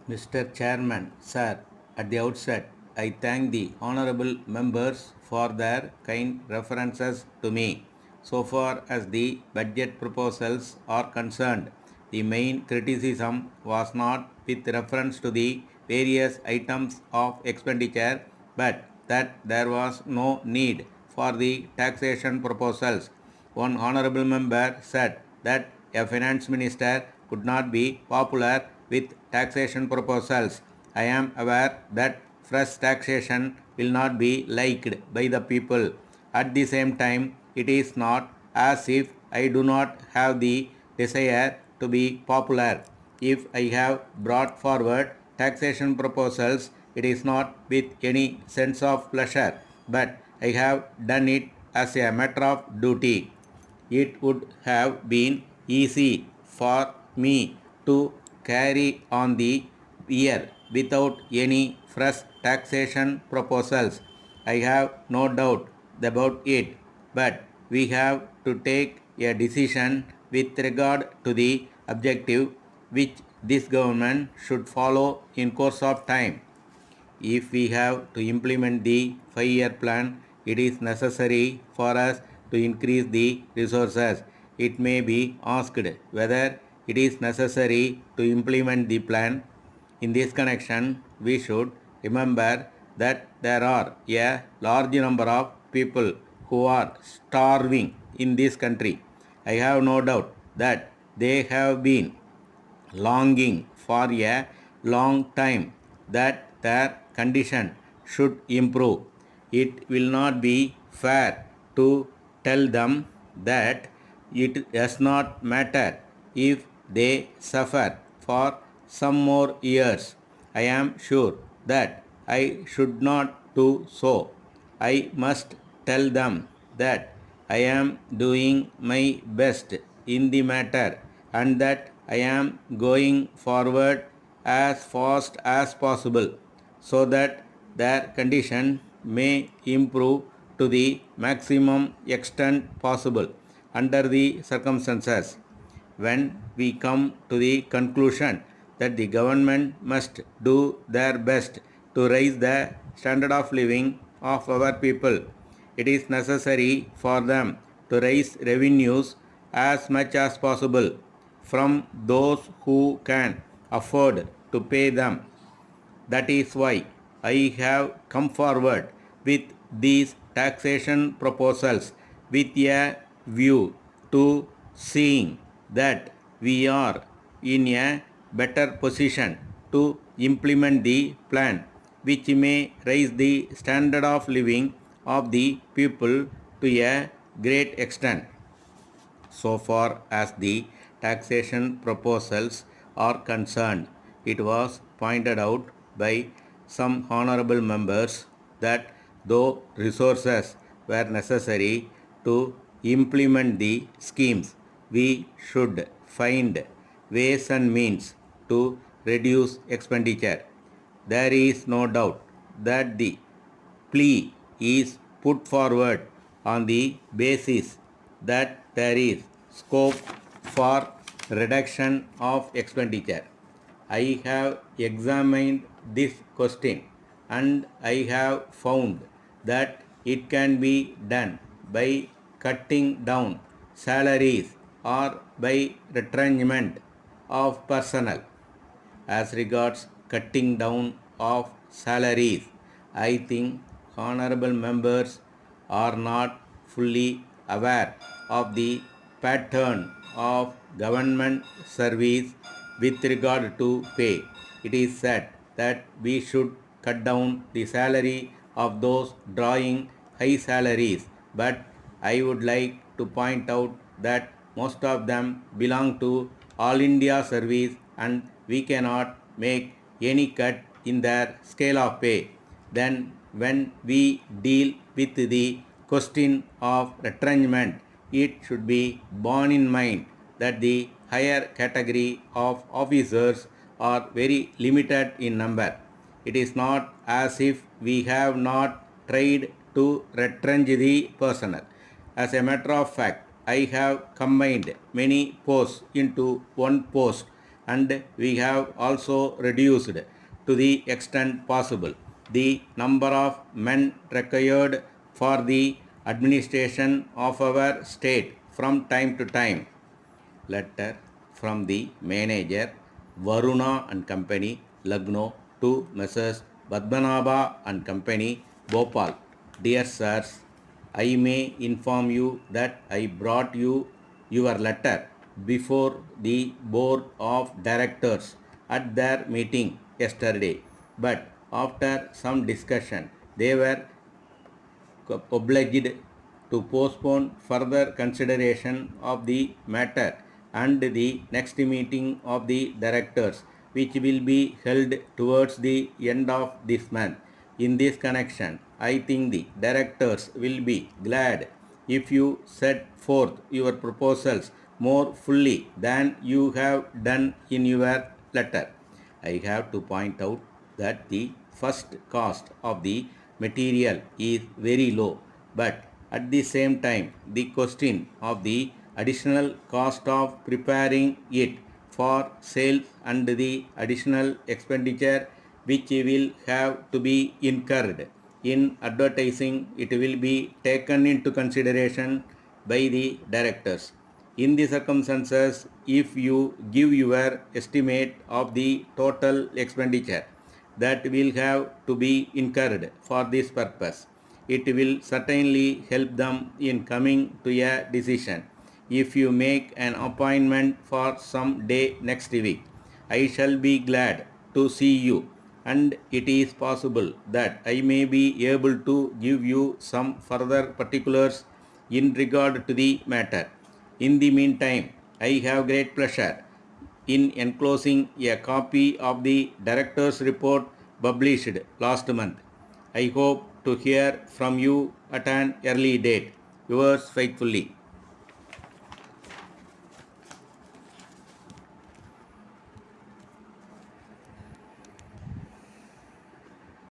Mr. Chairman, Sir, at the outset, I thank the honorable members for their kind references to me. So far as the budget proposals are concerned, the main criticism was not with reference to the various items of expenditure, but that there was no need for the taxation proposals. One honorable member said that a finance minister could not be popular with taxation proposals. I am aware that fresh taxation will not be liked by the people. At the same time, it is not as if I do not have the desire to be popular. If I have brought forward taxation proposals, it is not with any sense of pleasure, but I have done it as a matter of duty. It would have been easy for me to carry on the year without any fresh taxation proposals. I have no doubt about it, but we have to take a decision with regard to the objective which this government should follow in course of time. If we have to implement the 5-year plan, it is necessary for us to increase the resources. It may be asked whether it is necessary to implement the plan. In this connection, we should remember that there are a large number of people who are starving in this country. I have no doubt that they have been longing for a long time that their condition should improve. It will not be fair to tell them that it does not matter if they suffer for some more years. I am sure that I should not do so. I must tell them that I am doing my best in the matter and that I am going forward as fast as possible so that their condition may improve to the maximum extent possible under the circumstances. When we come to the conclusion that the government must do their best to raise the standard of living of our people, it is necessary for them to raise revenues as much as possible from those who can afford to pay them. That is why I have come forward with these taxation proposals with a view to seeing that we are in a better position to implement the plan which may raise the standard of living of the people to a great extent. So far as the taxation proposals are concerned, it was pointed out by some honorable members that though resources were necessary to implement the schemes, we should find ways and means to reduce expenditure. There is no doubt that the plea is put forward on the basis that there is scope for reduction of expenditure. I have examined this question and I have found that it can be done by cutting down salaries or by retrenchment of personnel. As regards cutting down of salaries, I think honorable members are not fully aware of the pattern of government service with regard to pay. It is said that we should cut down the salary of those drawing high salaries, but I would like to point out that most of them belong to All India service and we cannot make any cut in their scale of pay. Then when we deal with the question of retrenchment, it should be borne in mind that the higher category of officers are very limited in number. It is not as if we have not tried to retrench the personnel. As a matter of fact, I have combined many posts into one post and we have also reduced to the extent possible the number of men required for the administration of our state from time to time. Letter from the manager Varuna and Company, Lucknow, to Messrs. Padmanabha and Company, Bhopal. Dear sirs, I may inform you that I brought you your letter before the board of directors at their meeting yesterday, but after some discussion, they were obliged to postpone further consideration of the matter and the next meeting of the directors, which will be held towards the end of this month. In this connection, I think the directors will be glad if you set forth your proposals more fully than you have done in your letter. I have to point out that the first cost of the material is very low, but at the same time, the question of the additional cost of preparing it for sale and the additional expenditure which will have to be incurred in advertising it will be taken into consideration by the directors. In the circumstances, if you give your estimate of the total expenditure that will have to be incurred for this purpose, it will certainly help them in coming to a decision. If you make an appointment for some day next week, I shall be glad to see you, and it is possible that I may be able to give you some further particulars in regard to the matter. In the meantime, I have great pleasure in enclosing a copy of the director's report published last month. I hope to hear from you at an early date. Yours faithfully.